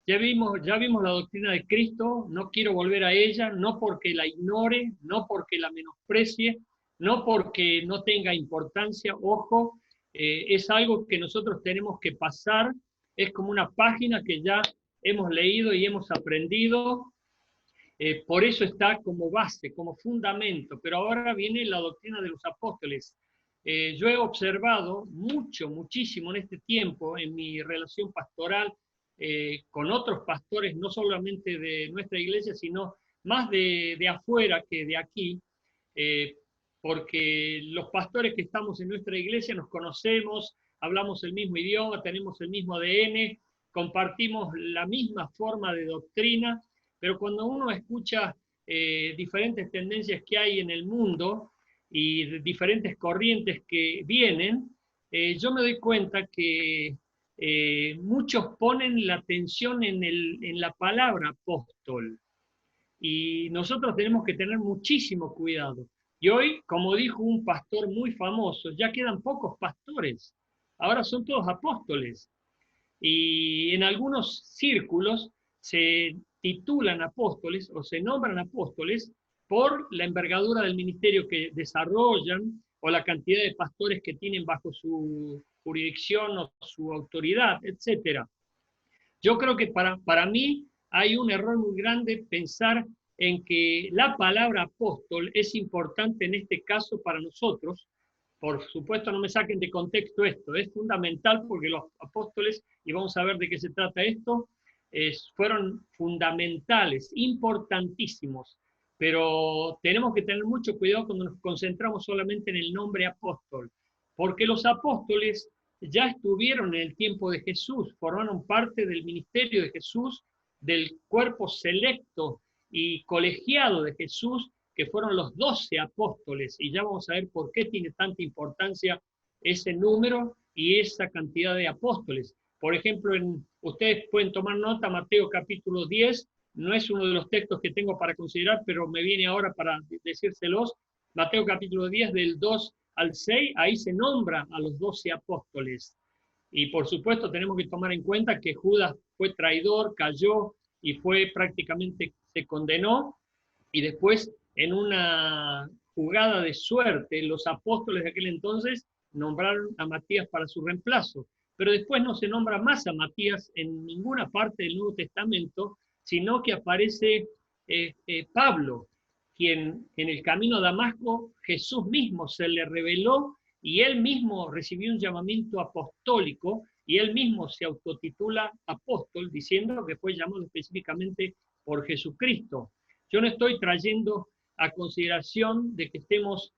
Ya vimos la doctrina de Cristo, no quiero volver a ella, no porque la ignore, no porque la menosprecie, no porque no tenga importancia, ojo, es algo que nosotros tenemos que pasar, es como una página que ya hemos leído y hemos aprendido, por eso está como base, como fundamento, pero ahora viene la doctrina de los apóstoles. Yo he observado muchísimo en este tiempo, en mi relación pastoral con otros pastores, no solamente de nuestra iglesia, sino más de afuera que de aquí, eh, porque los pastores que estamos en nuestra iglesia nos conocemos, hablamos el mismo idioma, tenemos el mismo ADN, compartimos la misma forma de doctrina, pero cuando uno escucha diferentes tendencias que hay en el mundo y diferentes corrientes que vienen, yo me doy cuenta que muchos ponen la atención en la palabra apóstol y nosotros tenemos que tener muchísimo cuidado. Y hoy, como dijo un pastor muy famoso, ya quedan pocos pastores, ahora son todos apóstoles. Y en algunos círculos se titulan apóstoles o se nombran apóstoles por la envergadura del ministerio que desarrollan o la cantidad de pastores que tienen bajo su jurisdicción o su autoridad, etcétera. Yo creo que para mí hay un error muy grande pensar en que la palabra apóstol es importante en este caso para nosotros. Por supuesto, no me saquen de contexto esto, es fundamental porque los apóstoles, y vamos a ver de qué se trata esto, fueron fundamentales, importantísimos, pero tenemos que tener mucho cuidado cuando nos concentramos solamente en el nombre apóstol, porque los apóstoles ya estuvieron en el tiempo de Jesús, formaron parte del ministerio de Jesús, del cuerpo selecto y colegiado de Jesús, que fueron los 12 apóstoles, y ya vamos a ver por qué tiene tanta importancia ese número y esa cantidad de apóstoles. Por ejemplo, ustedes pueden tomar nota, Mateo capítulo 10, no es uno de los textos que tengo para considerar, pero me viene ahora para decírselos. Mateo capítulo 10, del 2 al 6, ahí se nombra a los 12 apóstoles. Y por supuesto tenemos que tomar en cuenta que Judas fue traidor, cayó y fue prácticamente, se condenó, y después en una jugada de suerte los apóstoles de aquel entonces nombraron a Matías para su reemplazo. Pero después no se nombra más a Matías en ninguna parte del Nuevo Testamento, sino que aparece Pablo, quien en el camino a Damasco Jesús mismo se le reveló y él mismo recibió un llamamiento apostólico y él mismo se autotitula apóstol, diciendo que fue llamado específicamente por Jesucristo. Yo no estoy trayendo a consideración de que estemos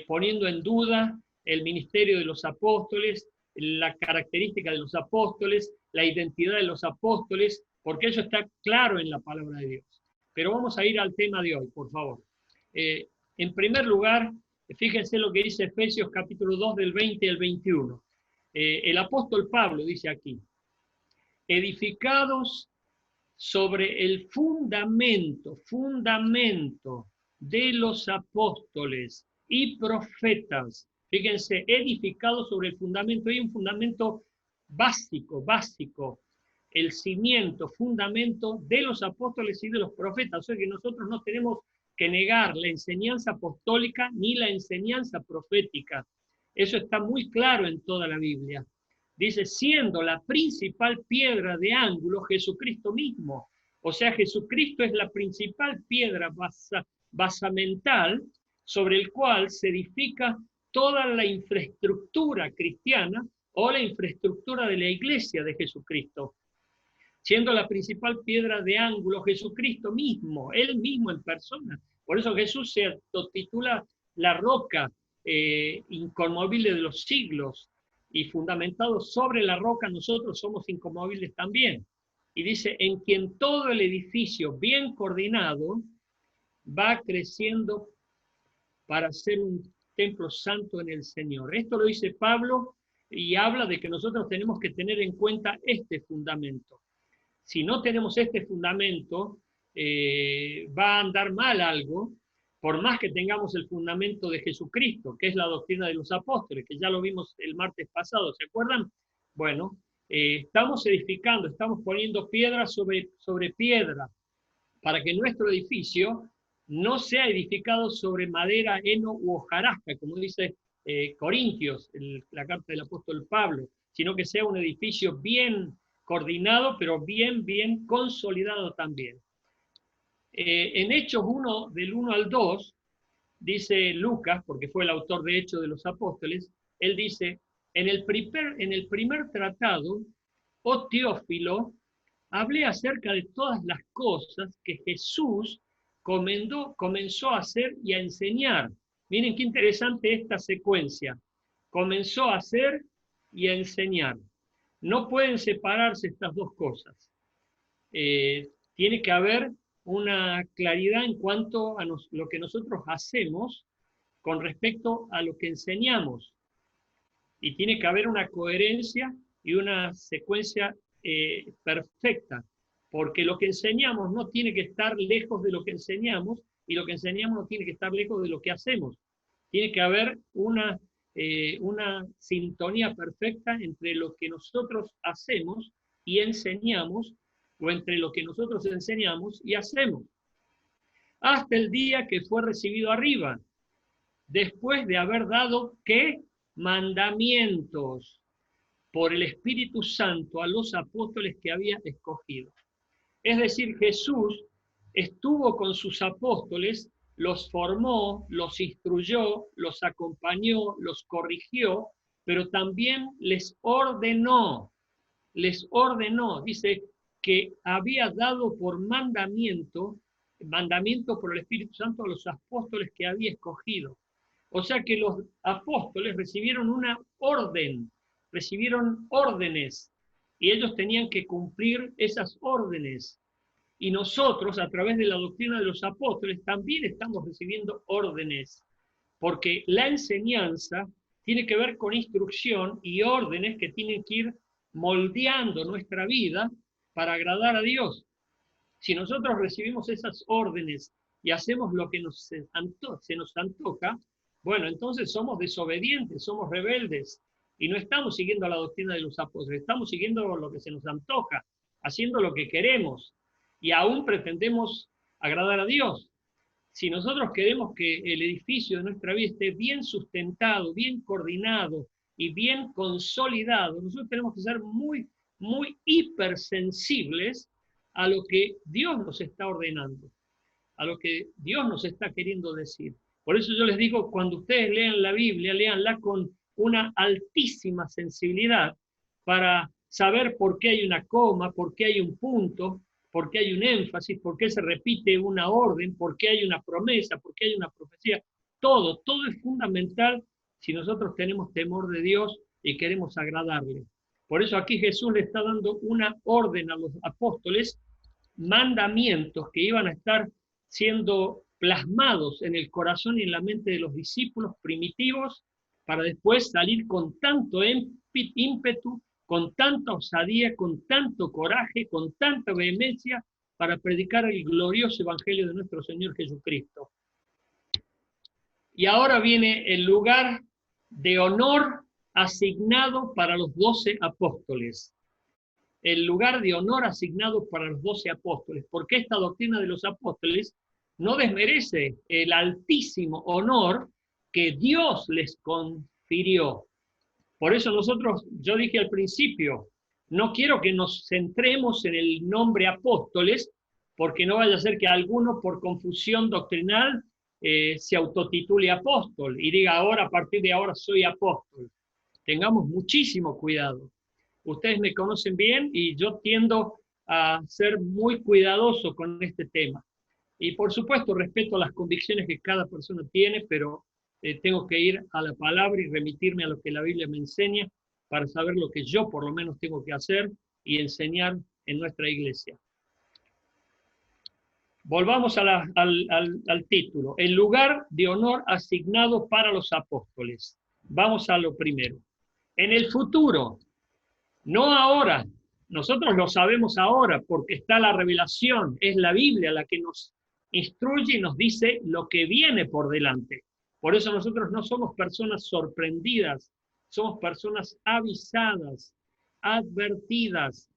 poniendo en duda el ministerio de los apóstoles, la característica de los apóstoles, la identidad de los apóstoles, porque eso está claro en la palabra de Dios. Pero vamos a ir al tema de hoy, por favor. En primer lugar, fíjense lo que dice Efesios capítulo 2 del 20 al 21. El apóstol Pablo dice aquí, edificados sobre el fundamento de los apóstoles y profetas. Fíjense, edificados sobre el fundamento, hay un fundamento básico, el cimiento, fundamento de los apóstoles y de los profetas. O sea que nosotros no tenemos que negar la enseñanza apostólica ni la enseñanza profética. Eso está muy claro en toda la Biblia. Dice, siendo la principal piedra de ángulo Jesucristo mismo. O sea, Jesucristo es la principal piedra basamental sobre el cual se edifica toda la infraestructura cristiana o la infraestructura de la iglesia de Jesucristo. Siendo la principal piedra de ángulo Jesucristo mismo, Él mismo en persona. Por eso Jesús se autotitula la roca inconmovible de los siglos, y fundamentado sobre la roca nosotros somos inconmovibles también. Y dice, en quien todo el edificio bien coordinado va creciendo para ser un templo santo en el Señor. Esto lo dice Pablo y habla de que nosotros tenemos que tener en cuenta este fundamento. Si no tenemos este fundamento, va a andar mal algo, por más que tengamos el fundamento de Jesucristo, que es la doctrina de los apóstoles, que ya lo vimos el martes pasado, ¿se acuerdan? Bueno, estamos edificando, estamos poniendo piedra sobre piedra, para que nuestro edificio no sea edificado sobre madera, heno u hojarasca, como dice Corintios, la carta del apóstol Pablo, sino que sea un edificio bien coordinado, pero bien consolidado también. En Hechos 1, del 1 al 2, dice Lucas, porque fue el autor de Hechos de los Apóstoles, él dice, en el primer tratado, oh Teófilo, hablé acerca de todas las cosas que Jesús comenzó a hacer y a enseñar. Miren qué interesante esta secuencia. Comenzó a hacer y a enseñar. No pueden separarse estas dos cosas. Tiene que haber una claridad en cuanto a lo que nosotros hacemos con respecto a lo que enseñamos. Y tiene que haber una coherencia y una secuencia perfecta, porque lo que enseñamos no tiene que estar lejos de lo que enseñamos y lo que enseñamos no tiene que estar lejos de lo que hacemos. Tiene que haber una sintonía perfecta entre lo que nosotros hacemos y enseñamos, o entre lo que nosotros enseñamos y hacemos, hasta el día que fue recibido arriba, después de haber dado, ¿qué? Mandamientos por el Espíritu Santo a los apóstoles que había escogido. Es decir, Jesús estuvo con sus apóstoles, los formó, los instruyó, los acompañó, los corrigió, pero también les ordenó, dice que había dado por mandamiento por el Espíritu Santo a los apóstoles que había escogido. O sea que los apóstoles recibieron una orden, recibieron órdenes, y ellos tenían que cumplir esas órdenes. Y nosotros, a través de la doctrina de los apóstoles, también estamos recibiendo órdenes, porque la enseñanza tiene que ver con instrucción y órdenes que tienen que ir moldeando nuestra vida para agradar a Dios. Si nosotros recibimos esas órdenes y hacemos lo que se nos antoja, bueno, entonces somos desobedientes, somos rebeldes, y no estamos siguiendo la doctrina de los apóstoles, estamos siguiendo lo que se nos antoja, haciendo lo que queremos, y aún pretendemos agradar a Dios. Si nosotros queremos que el edificio de nuestra vida esté bien sustentado, bien coordinado y bien consolidado, nosotros tenemos que ser muy hipersensibles a lo que Dios nos está ordenando, a lo que Dios nos está queriendo decir. Por eso yo les digo, cuando ustedes lean la Biblia, léanla con una altísima sensibilidad para saber por qué hay una coma, por qué hay un punto, por qué hay un énfasis, por qué se repite una orden, por qué hay una promesa, por qué hay una profecía. Todo es fundamental si nosotros tenemos temor de Dios y queremos agradarle. Por eso aquí Jesús le está dando una orden a los apóstoles, mandamientos que iban a estar siendo plasmados en el corazón y en la mente de los discípulos primitivos, para después salir con tanto ímpetu, con tanta osadía, con tanto coraje, con tanta vehemencia, para predicar el glorioso evangelio de nuestro Señor Jesucristo. Y ahora viene el lugar de honor asignado para los 12 apóstoles. El lugar de honor asignado para los 12 apóstoles, porque esta doctrina de los apóstoles no desmerece el altísimo honor que Dios les confirió. Por eso yo dije al principio, no quiero que nos centremos en el nombre apóstoles, porque no vaya a ser que alguno por confusión doctrinal se autotitule apóstol y diga ahora, a partir de ahora soy apóstol. Tengamos muchísimo cuidado. Ustedes me conocen bien y yo tiendo a ser muy cuidadoso con este tema. Y por supuesto respeto las convicciones que cada persona tiene, pero tengo que ir a la palabra y remitirme a lo que la Biblia me enseña para saber lo que yo por lo menos tengo que hacer y enseñar en nuestra iglesia. Volvamos al título, el lugar de honor asignado para los apóstoles. Vamos a lo primero. En el futuro, no ahora, nosotros lo sabemos ahora porque está la revelación, es la Biblia la que nos instruye y nos dice lo que viene por delante. Por eso nosotros no somos personas sorprendidas, somos personas avisadas. advertidas,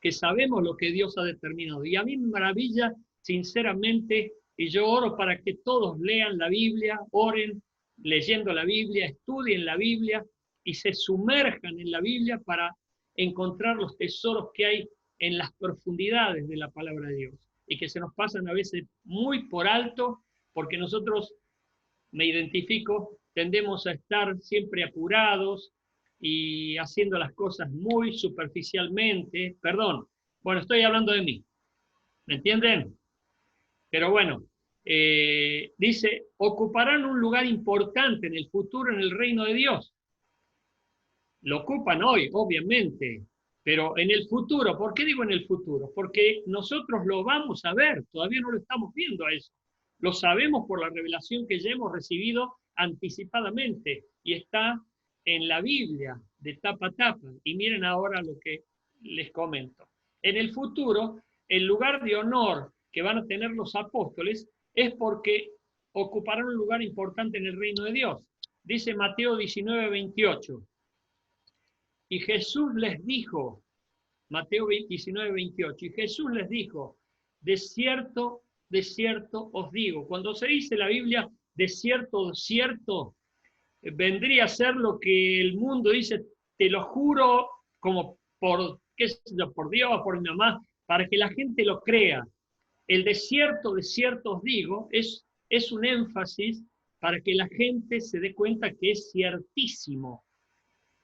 que sabemos lo que Dios ha determinado. Y a mí me maravilla, sinceramente, y yo oro para que todos lean la Biblia, oren leyendo la Biblia, estudien la Biblia y se sumerjan en la Biblia para encontrar los tesoros que hay en las profundidades de la palabra de Dios y que se nos pasan a veces muy por alto porque nosotros, me identifico, tendemos a estar siempre apurados y haciendo las cosas muy superficialmente. Perdón, bueno, estoy hablando de mí, ¿me entienden? Pero bueno, dice, ocuparán un lugar importante en el futuro en el reino de Dios. Lo ocupan hoy, obviamente, pero en el futuro, ¿por qué digo en el futuro? Porque nosotros lo vamos a ver, todavía no lo estamos viendo a eso. Lo sabemos por la revelación que ya hemos recibido anticipadamente y está en la Biblia de tapa a tapa. Y miren ahora lo que les comento. En el futuro, el lugar de honor que van a tener los apóstoles es porque ocuparán un lugar importante en el reino de Dios. Dice Mateo 19:28. Y Jesús les dijo, Mateo 19:28, y Jesús les dijo, de cierto os digo. Cuando se dice la Biblia, de cierto, vendría a ser lo que el mundo dice, te lo juro, como por, qué sé yo, por Dios, por mi mamá, para que la gente lo crea. El de cierto os digo, es un énfasis para que la gente se dé cuenta que es ciertísimo.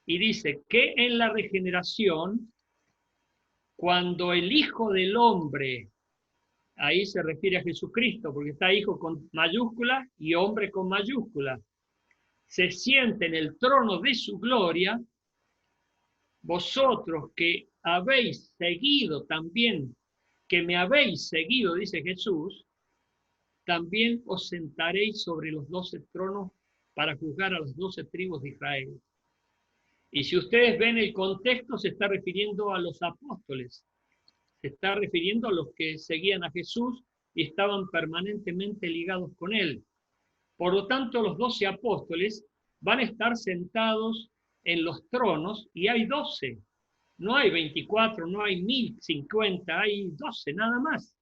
Y dice que en la regeneración, cuando el Hijo del Hombre, ahí se refiere a Jesucristo, porque está Hijo con mayúscula y Hombre con mayúscula, se siente en el trono de su gloria, vosotros que habéis seguido también, que me habéis seguido, dice Jesús, también os sentaréis sobre los 12 tronos para juzgar a las 12 tribus de Israel. Y si ustedes ven el contexto, se está refiriendo a los apóstoles, se está refiriendo a los que seguían a Jesús y estaban permanentemente ligados con él. Por lo tanto, los 12 apóstoles van a estar sentados en los tronos y hay 12. No hay 24, no hay 1050, hay 12 nada más.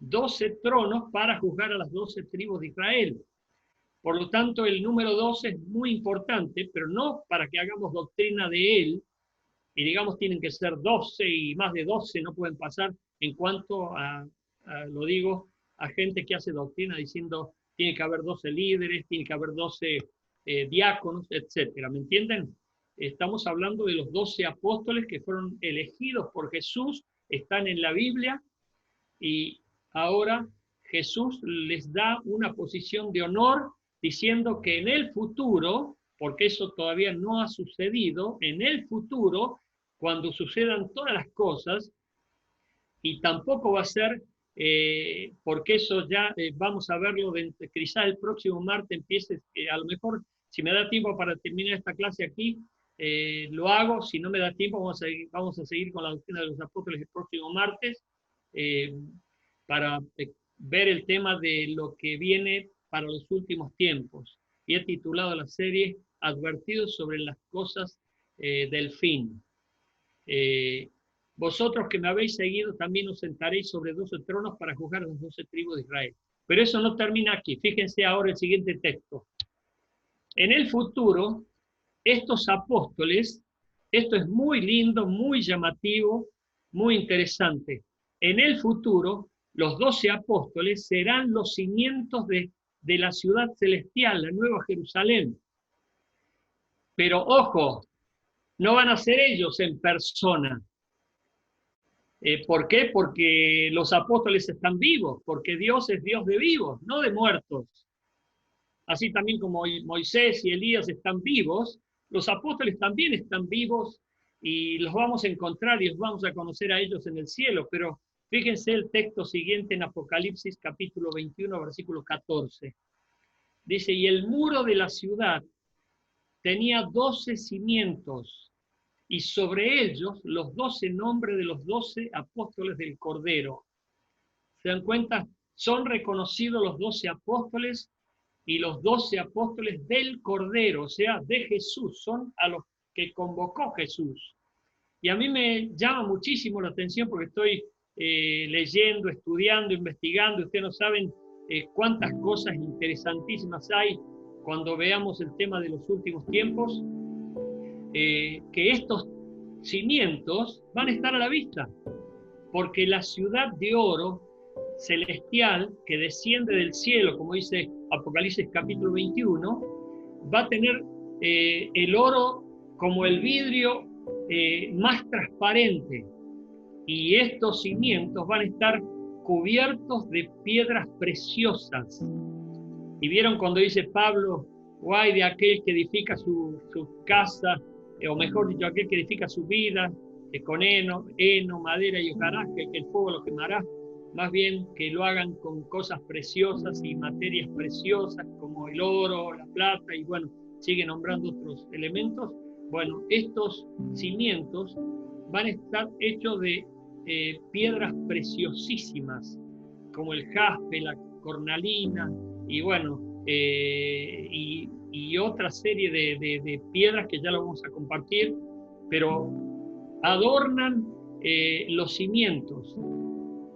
12 tronos para juzgar a las 12 tribus de Israel. Por lo tanto, el número 12 es muy importante, pero no para que hagamos doctrina de él, y digamos tienen que ser 12 y más de 12 no pueden pasar en cuanto lo digo, a gente que hace doctrina diciendo tiene que haber 12 líderes, tiene que haber 12 diáconos, etcétera. ¿Me entienden? Estamos hablando de los 12 apóstoles que fueron elegidos por Jesús, están en la Biblia, y ahora Jesús les da una posición de honor diciendo que en el futuro, porque eso todavía no ha sucedido, en el futuro, cuando sucedan todas las cosas, y tampoco va a ser, porque eso ya vamos a verlo, quizá el próximo martes empiece, a lo mejor, si me da tiempo para terminar esta clase aquí, lo hago, si no me da tiempo, vamos a seguir con la doctrina de los apóstoles el próximo martes, para ver el tema de lo que viene para los últimos tiempos. Y he titulado la serie Advertidos sobre las cosas del fin. Vosotros que me habéis seguido también os sentaréis sobre 12 tronos para juzgar a las 12 tribus de Israel. Pero eso no termina aquí. Fíjense ahora el siguiente texto. En el futuro, estos apóstoles, esto es muy lindo, muy llamativo, muy interesante. En el futuro, los 12 apóstoles serán los cimientos de la ciudad celestial, la Nueva Jerusalén. Pero ojo, no van a ser ellos en persona. ¿Por qué? Porque los apóstoles están vivos, porque Dios es Dios de vivos, no de muertos. Así también como Moisés y Elías están vivos, los apóstoles también están vivos y los vamos a encontrar y los vamos a conocer a ellos en el cielo. Pero fíjense el texto siguiente en Apocalipsis capítulo 21, versículo 14. Dice, y el muro de la ciudad tenía 12 cimientos, y sobre ellos los 12 nombres de los 12 apóstoles del Cordero. ¿Se dan cuenta? Son reconocidos los 12 apóstoles y los 12 apóstoles del Cordero, o sea, de Jesús, son a los que convocó Jesús. Y a mí me llama muchísimo la atención porque estoy leyendo, estudiando, investigando. Ustedes no saben cuántas cosas interesantísimas hay cuando veamos el tema de los últimos tiempos, que estos cimientos van a estar a la vista, porque la ciudad de oro celestial que desciende del cielo, como dice Apocalipsis capítulo 21, va a tener el oro como el vidrio más transparente, y estos cimientos van a estar cubiertos de piedras preciosas. Y vieron cuando dice Pablo, guay de aquel que edifica su casa, o mejor dicho, aquel que edifica su vida, con heno, madera y hojarasca, que el fuego lo quemará. Más bien que lo hagan con cosas preciosas y materias preciosas como el oro, la plata, y bueno, sigue nombrando otros elementos. Bueno, estos cimientos van a estar hechos de piedras preciosísimas, como el jaspe, la cornalina, y bueno, y otra serie de piedras que ya lo vamos a compartir, pero adornan los cimientos.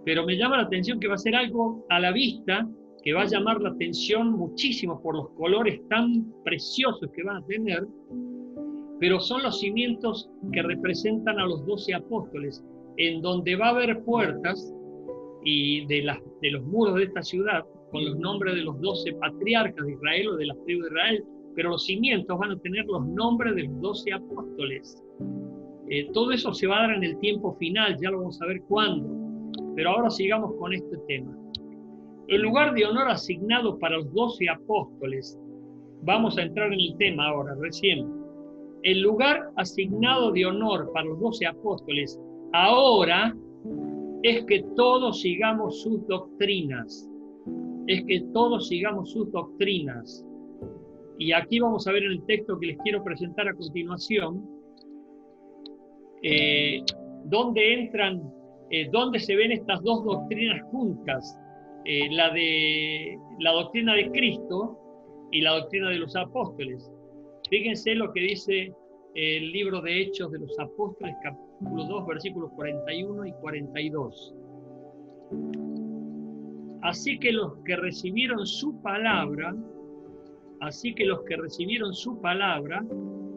Pero me llama la atención que va a ser algo a la vista, que va a llamar la atención muchísimo por los colores tan preciosos que van a tener, pero son los cimientos que representan a los 12 apóstoles, en donde va a haber puertas y de los muros de esta ciudad, con los nombres de los 12 patriarcas de Israel o de las tribus de Israel, pero los cimientos van a tener los nombres de los 12 apóstoles. Todo eso se va a dar en el tiempo final, ya lo vamos a ver cuándo. Pero ahora sigamos con este tema. El lugar de honor asignado para los 12 apóstoles, vamos a entrar en el tema ahora, recién. El lugar asignado de honor para los 12 apóstoles ahora es que todos sigamos sus doctrinas. Es que todos sigamos sus doctrinas. Y aquí vamos a ver en el texto que les quiero presentar a continuación, dónde entran, dónde se ven estas dos doctrinas juntas, la doctrina de Cristo y la doctrina de los apóstoles. Fíjense lo que dice el libro de Hechos de los Apóstoles, capítulo 2, versículos 41 y 42. Así que los que recibieron su palabra,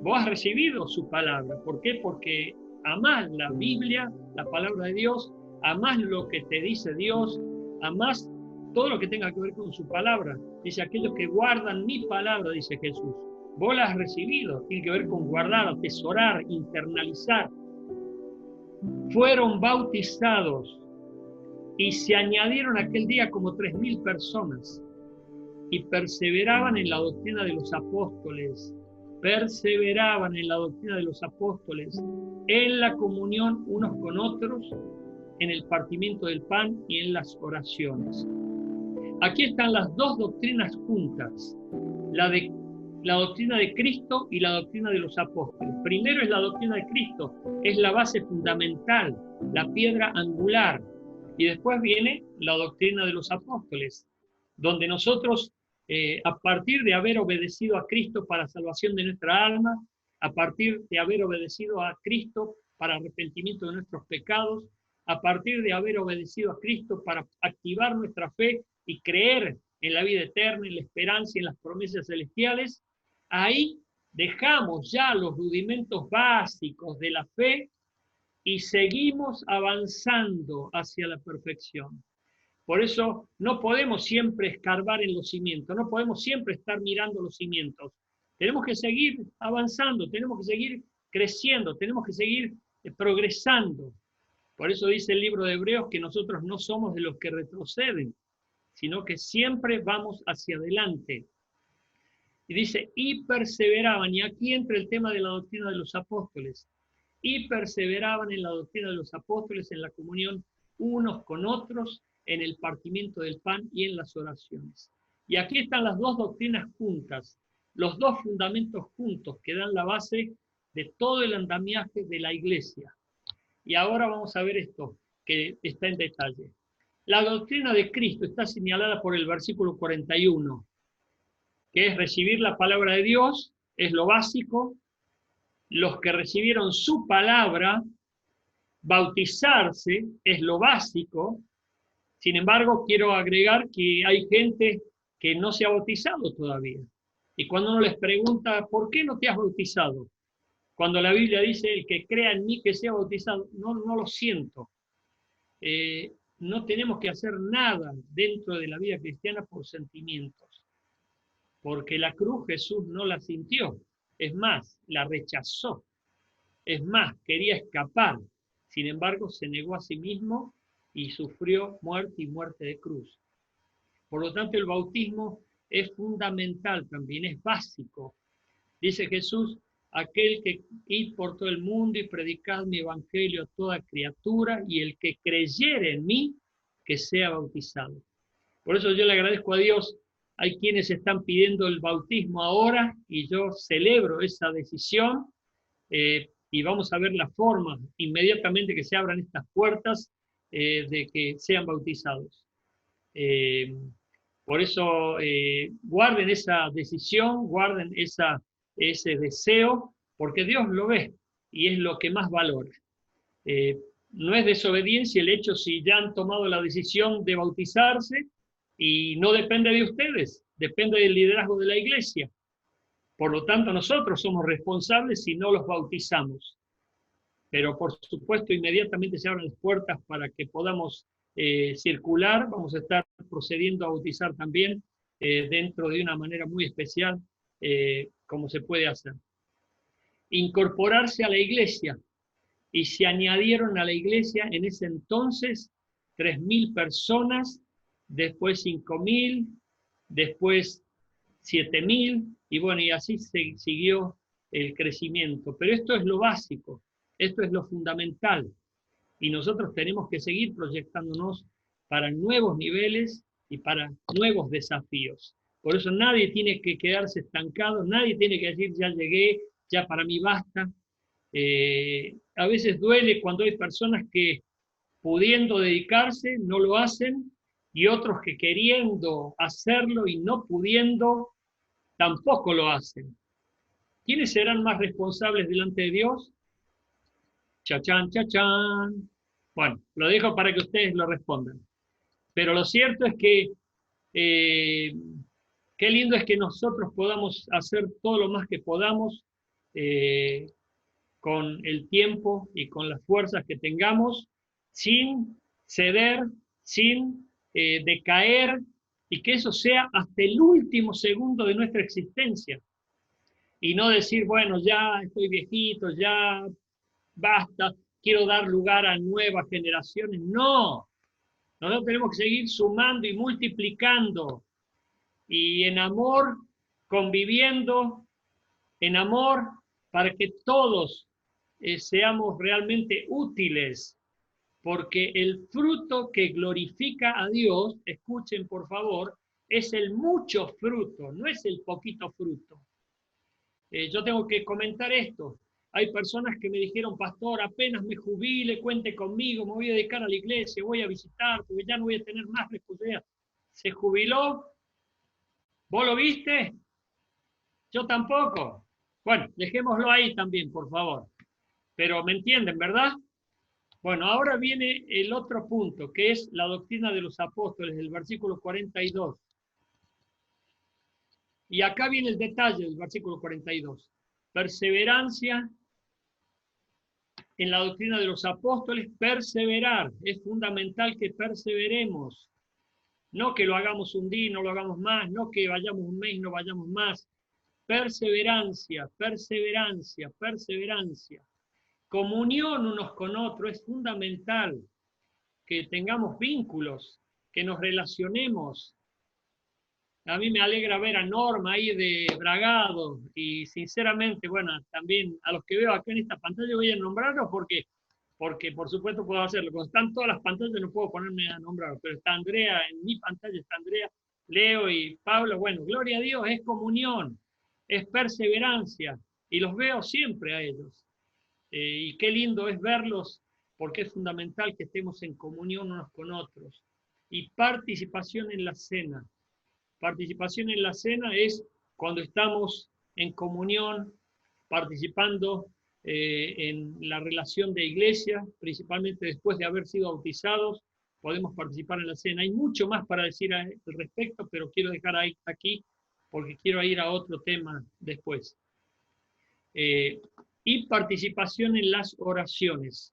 vos has recibido su palabra. ¿Por qué? Porque amás la Biblia, la palabra de Dios, amás lo que te dice Dios, amás todo lo que tenga que ver con su palabra. Dice, aquellos que guardan mi palabra, dice Jesús. Vos la has recibido, tiene que ver con guardar, atesorar, internalizar. Fueron bautizados y se añadieron aquel día como 3.000 personas y perseveraban en la doctrina de los apóstoles. Perseveraban en la doctrina de los apóstoles, en la comunión unos con otros, en el partimiento del pan y en las oraciones. Aquí están las dos doctrinas juntas, la doctrina de Cristo y la doctrina de los apóstoles. Primero es la doctrina de Cristo, es la base fundamental, la piedra angular, y después viene la doctrina de los apóstoles, donde nosotros, a partir de haber obedecido a Cristo para salvación de nuestra alma, a partir de haber obedecido a Cristo para arrepentimiento de nuestros pecados, a partir de haber obedecido a Cristo para activar nuestra fe y creer en la vida eterna, en la esperanza y en las promesas celestiales, ahí dejamos ya los rudimentos básicos de la fe y seguimos avanzando hacia la perfección. Por eso no podemos siempre escarbar en los cimientos, no podemos siempre estar mirando los cimientos. Tenemos que seguir avanzando, tenemos que seguir creciendo, tenemos que seguir progresando. Por eso dice el libro de Hebreos que nosotros no somos de los que retroceden, sino que siempre vamos hacia adelante. Y dice, y perseveraban, y aquí entra el tema de la doctrina de los apóstoles, y perseveraban en la doctrina de los apóstoles, en la comunión unos con otros, en el partimiento del pan y en las oraciones. Y aquí están las dos doctrinas juntas, los dos fundamentos juntos que dan la base de todo el andamiaje de la iglesia. Y ahora vamos a ver esto, que está en detalle. La doctrina de Cristo está señalada por el versículo 41, que es recibir la palabra de Dios, es lo básico. Los que recibieron su palabra, bautizarse es lo básico. Sin embargo, quiero agregar que hay gente que no se ha bautizado todavía. Y cuando uno les pregunta, ¿por qué no te has bautizado? Cuando la Biblia dice, el que crea en mí que sea bautizado, no lo siento. No tenemos que hacer nada dentro de la vida cristiana por sentimientos, porque la cruz Jesús no la sintió, es más, la rechazó, es más, quería escapar, sin embargo se negó a sí mismo y sufrió muerte y muerte de cruz. Por lo tanto, el bautismo es fundamental también, es básico. Dice Jesús, aquel que id por todo el mundo y predicad mi evangelio a toda criatura, y el que creyere en mí, que sea bautizado. Por eso yo le agradezco a Dios. Hay quienes están pidiendo el bautismo ahora, y yo celebro esa decisión, y vamos a ver la forma, inmediatamente que se abran estas puertas, de que sean bautizados. Por eso guarden esa decisión, guarden ese deseo, porque Dios lo ve y es lo que más valora. No es desobediencia el hecho si ya han tomado la decisión de bautizarse, y no depende de ustedes, depende del liderazgo de la iglesia. Por lo tanto, nosotros somos responsables si no los bautizamos. Pero por supuesto, inmediatamente se abren las puertas para que podamos circular. Vamos a estar procediendo a bautizar también dentro de una manera muy especial, como se puede hacer. Incorporarse a la iglesia, y se añadieron a la iglesia en ese entonces 3.000 personas, después 5.000, después 7.000, y bueno, y así se siguió el crecimiento. Pero esto es lo básico, esto es lo fundamental, y nosotros tenemos que seguir proyectándonos para nuevos niveles y para nuevos desafíos. Por eso nadie tiene que quedarse estancado, nadie tiene que decir, ya llegué, ya para mí basta. A veces duele cuando hay personas que pudiendo dedicarse no lo hacen, y otros que queriendo hacerlo y no pudiendo tampoco lo hacen. ¿Quiénes serán más responsables delante de Dios? Chachán, chachán. Bueno, lo dejo para que ustedes lo respondan. Pero lo cierto es que qué lindo es que nosotros podamos hacer todo lo más que podamos, con el tiempo y con las fuerzas que tengamos, sin ceder, sin decaer, y que eso sea hasta el último segundo de nuestra existencia. Y no decir, bueno, ya estoy viejito, ya basta, quiero dar lugar a nuevas generaciones. No, nosotros tenemos que seguir sumando y multiplicando, y en amor, conviviendo, en amor, para que todos seamos realmente útiles, porque el fruto que glorifica a Dios, escuchen por favor, es el mucho fruto, no es el poquito fruto. Yo tengo que comentar esto. Hay personas que me dijeron, pastor, apenas me jubile, cuente conmigo, me voy a dedicar a la iglesia, voy a visitar, porque ya no voy a tener más responsabilidad. ¿Se jubiló? ¿Vos lo viste? Yo tampoco. Bueno, dejémoslo ahí también, por favor. Pero me entienden, ¿verdad? Bueno, ahora viene el otro punto, que es la doctrina de los apóstoles, del versículo 42. Y acá viene el detalle del versículo 42. Perseverancia en la doctrina de los apóstoles, perseverar. Es fundamental que perseveremos. No que lo hagamos un día y no lo hagamos más, no que vayamos un mes y no vayamos más. Perseverancia, perseverancia, perseverancia. Comunión unos con otros, es fundamental que tengamos vínculos, que nos relacionemos. A mí me alegra ver a Norma ahí de Bragado, y sinceramente, bueno, también a los que veo acá en esta pantalla voy a nombrarlos porque por supuesto puedo hacerlo. Cuando están todas las pantallas no puedo ponerme a nombrar, pero está Andrea, en mi pantalla está Andrea, Leo y Pablo. Bueno, gloria a Dios, es comunión, es perseverancia, y los veo siempre a ellos. Y qué lindo es verlos, porque es fundamental que estemos en comunión unos con otros. Y participación en la cena. Participación en la cena es cuando estamos en comunión, participando en la relación de iglesia, principalmente después de haber sido bautizados, podemos participar en la cena. Hay mucho más para decir al respecto, pero quiero dejar aquí porque quiero ir a otro tema después. Y participación en las oraciones.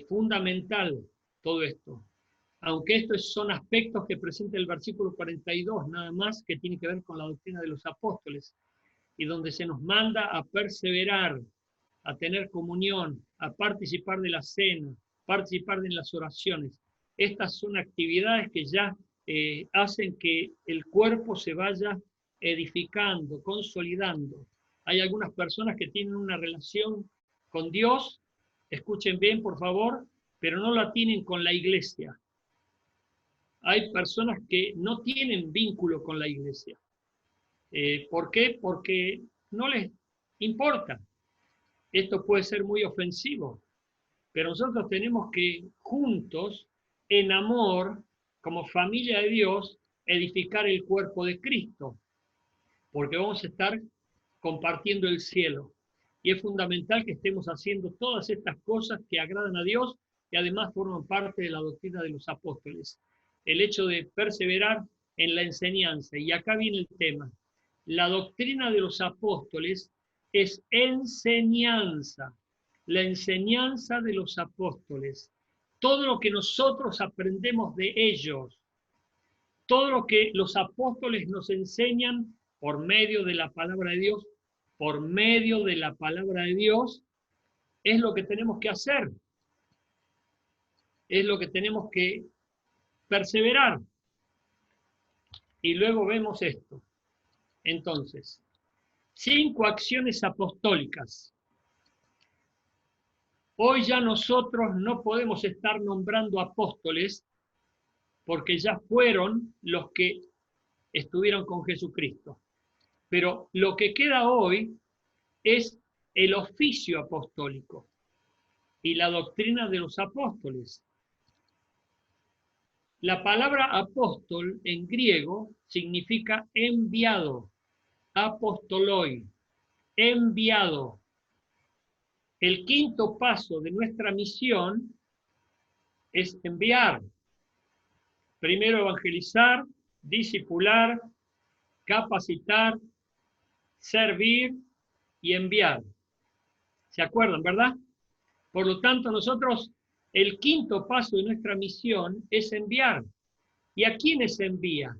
Fundamental todo esto. Aunque estos son aspectos que presenta el versículo 42, nada más, que tiene que ver con la doctrina de los apóstoles, y donde se nos manda a perseverar, a tener comunión, a participar de la cena, participar de las oraciones. Estas son actividades que ya hacen que el cuerpo se vaya edificando, consolidando. Hay algunas personas que tienen una relación con Dios, escuchen bien por favor, pero no la tienen con la iglesia. Hay personas que no tienen vínculo con la iglesia. ¿Por qué? Porque no les importa. Esto puede ser muy ofensivo, pero nosotros tenemos que juntos, en amor, como familia de Dios, edificar el cuerpo de Cristo, porque vamos a estar compartiendo el cielo. Y es fundamental que estemos haciendo todas estas cosas que agradan a Dios y además forman parte de la doctrina de los apóstoles. El hecho de perseverar en la enseñanza. Y acá viene el tema. La doctrina de los apóstoles es enseñanza. La enseñanza de los apóstoles. Todo lo que nosotros aprendemos de ellos. Todo lo que los apóstoles nos enseñan por medio de la palabra de Dios, por medio de la palabra de Dios, es lo que tenemos que hacer. Es lo que tenemos que perseverar. Y luego vemos esto. Entonces, 5 acciones apostólicas. Hoy ya nosotros no podemos estar nombrando apóstoles porque ya fueron los que estuvieron con Jesucristo. Pero lo que queda hoy es el oficio apostólico y la doctrina de los apóstoles. La palabra apóstol en griego significa enviado, apostoloi, enviado. El quinto paso de nuestra misión es enviar. Primero evangelizar, discipular, capacitar, servir y enviar. ¿Se acuerdan, verdad? Por lo tanto, nosotros, el quinto paso de nuestra misión es enviar. ¿Y a quiénes envía?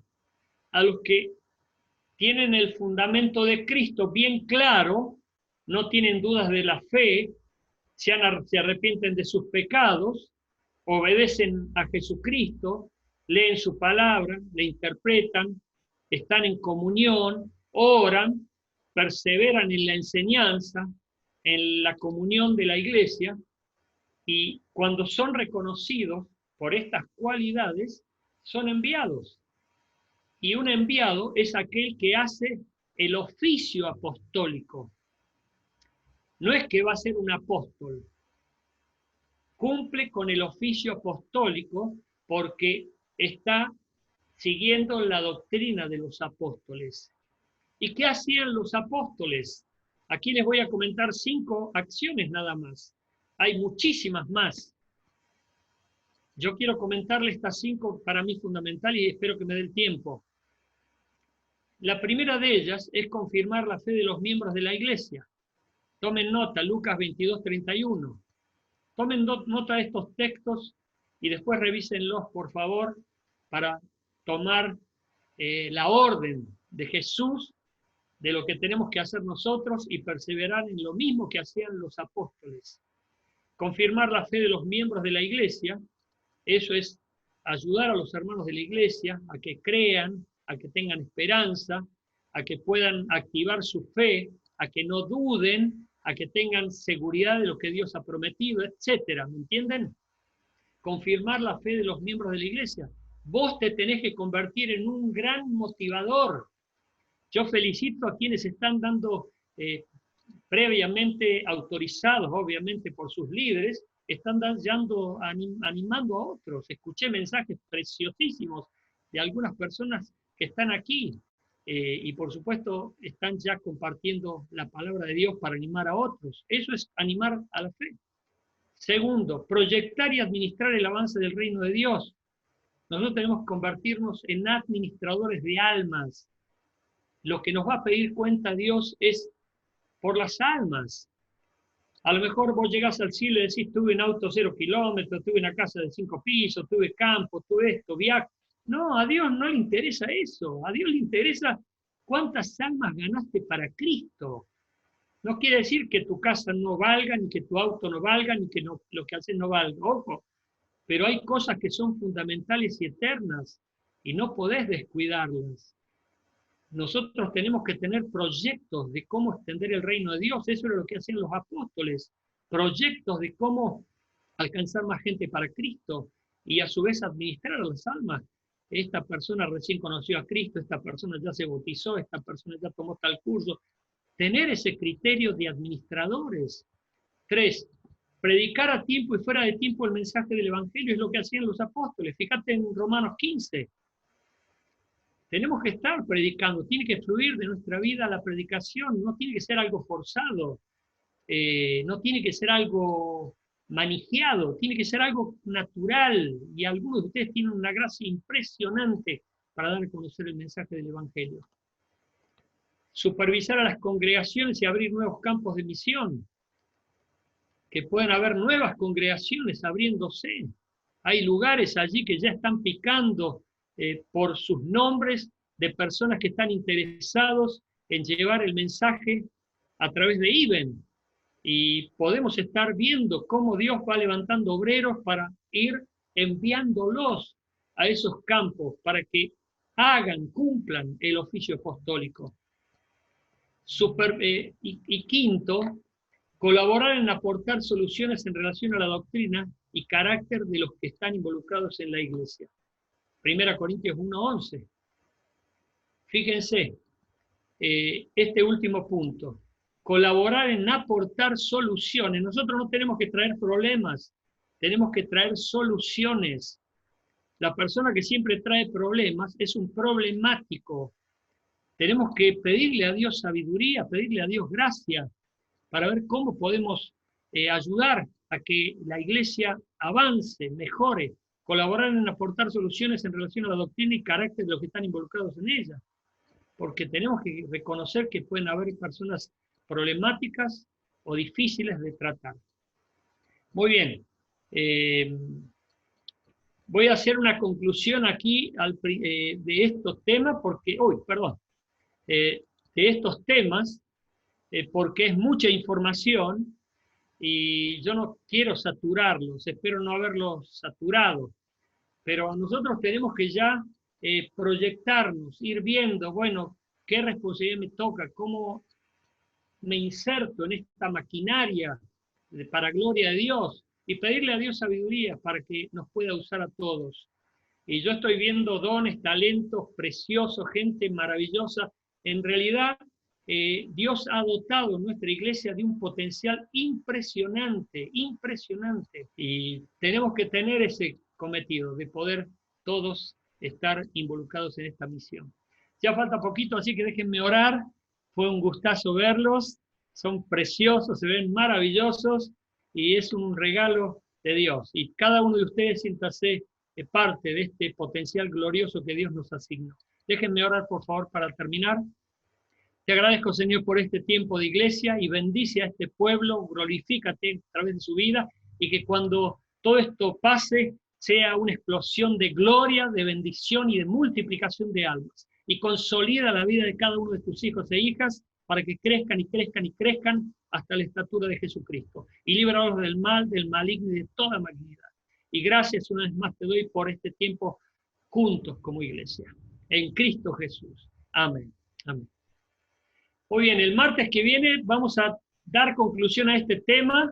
A los que tienen el fundamento de Cristo bien claro, no tienen dudas de la fe, se arrepienten de sus pecados, obedecen a Jesucristo, leen su palabra, le interpretan, están en comunión, oran, perseveran en la enseñanza, en la comunión de la iglesia, y cuando son reconocidos por estas cualidades, son enviados. Y un enviado es aquel que hace el oficio apostólico. No es que va a ser un apóstol. Cumple con el oficio apostólico porque está siguiendo la doctrina de los apóstoles. ¿Y qué hacían los apóstoles? Aquí les voy a comentar 5 acciones nada más. Hay muchísimas más. Yo quiero comentarles estas 5 para mí fundamentales y espero que me dé el tiempo. La primera de ellas es confirmar la fe de los miembros de la iglesia. Tomen nota, Lucas 22:31. Tomen nota de estos textos y después revísenlos, por favor, para tomar la orden de Jesús de lo que tenemos que hacer nosotros y perseverar en lo mismo que hacían los apóstoles. Confirmar la fe de los miembros de la iglesia, eso es ayudar a los hermanos de la iglesia a que crean, a que tengan esperanza, a que puedan activar su fe, a que no duden, a que tengan seguridad de lo que Dios ha prometido, etcétera. ¿Me entienden? Confirmar la fe de los miembros de la iglesia. Vos te tenés que convertir en un gran motivador. Yo felicito a quienes están dando, previamente autorizados, obviamente, por sus líderes, están animando a otros. Escuché mensajes preciosísimos de algunas personas que están aquí. y por supuesto están ya compartiendo la palabra de Dios para animar a otros. Eso es animar a la fe. Segundo, proyectar y administrar el avance del reino de Dios. Nosotros tenemos que convertirnos en administradores de almas. Lo que nos va a pedir cuenta Dios es por las almas. A lo mejor vos llegás al cielo y decís, tuve un auto 0 kilómetros, tuve una casa de 5 pisos, tuve campo, tuve esto, viaje. No, a Dios no le interesa eso. A Dios le interesa cuántas almas ganaste para Cristo. No quiere decir que tu casa no valga, ni que tu auto no valga, ni que no, lo que haces no valga. Ojo, pero hay cosas que son fundamentales y eternas y no podés descuidarlas. Nosotros tenemos que tener proyectos de cómo extender el reino de Dios. Eso es lo que hacían los apóstoles. Proyectos de cómo alcanzar más gente para Cristo y a su vez administrar a las almas. Esta persona recién conoció a Cristo, esta persona ya se bautizó, esta persona ya tomó tal curso. Tener ese criterio de administradores. 3. Predicar a tiempo y fuera de tiempo el mensaje del Evangelio es lo que hacían los apóstoles. Fíjate en Romanos 15. Tenemos que estar predicando, tiene que fluir de nuestra vida la predicación, no tiene que ser algo forzado, no tiene que ser algo manijeado, tiene que ser algo natural, y algunos de ustedes tienen una gracia impresionante para dar a conocer el mensaje del Evangelio. Supervisar a las congregaciones y abrir nuevos campos de misión, que puedan haber nuevas congregaciones abriéndose. Hay lugares allí que ya están picando por sus nombres de personas que están interesados en llevar el mensaje a través de IBEN. Y podemos estar viendo cómo Dios va levantando obreros para ir enviándolos a esos campos para que hagan, cumplan el oficio apostólico. Y quinto, colaborar en aportar soluciones en relación a la doctrina y carácter de los que están involucrados en la iglesia. 1 Corintios 1:11. Fíjense, este último punto. Colaborar en aportar soluciones. Nosotros no tenemos que traer problemas, tenemos que traer soluciones. La persona que siempre trae problemas es un problemático. Tenemos que pedirle a Dios sabiduría, pedirle a Dios gracia, para ver cómo podemos ayudar a que la iglesia avance, mejore, colaborar en aportar soluciones en relación a la doctrina y carácter de los que están involucrados en ella. Porque tenemos que reconocer que pueden haber personas problemáticas o difíciles de tratar. Muy bien. Voy a hacer una conclusión aquí de estos temas, porque, de estos temas, porque es mucha información y yo no quiero saturarlos, espero no haberlos saturado, pero nosotros tenemos que ya proyectarnos, ir viendo, bueno, qué responsabilidad me toca, cómo me inserto en esta maquinaria para gloria de Dios y pedirle a Dios sabiduría para que nos pueda usar a todos. Y yo estoy viendo dones, talentos preciosos, gente maravillosa. En realidad, Dios ha dotado nuestra iglesia de un potencial impresionante, impresionante. Y tenemos que tener ese cometido de poder todos estar involucrados en esta misión. Ya falta poquito, así que déjenme orar. Fue un gustazo verlos. Son preciosos, se ven maravillosos y es un regalo de Dios. Y cada uno de ustedes siéntase parte de este potencial glorioso que Dios nos asignó. Déjenme orar, por favor, para terminar. Te agradezco, Señor, por este tiempo de iglesia y bendice a este pueblo, glorifícate a través de su vida y que cuando todo esto pase sea una explosión de gloria, de bendición y de multiplicación de almas. Y consolida la vida de cada uno de tus hijos e hijas para que crezcan y crezcan y crezcan hasta la estatura de Jesucristo. Y líbralos del mal, del maligno y de toda malignidad. Y gracias una vez más te doy por este tiempo juntos como iglesia. En Cristo Jesús. Amén. Amén. Muy bien, el martes que viene vamos a dar conclusión a este tema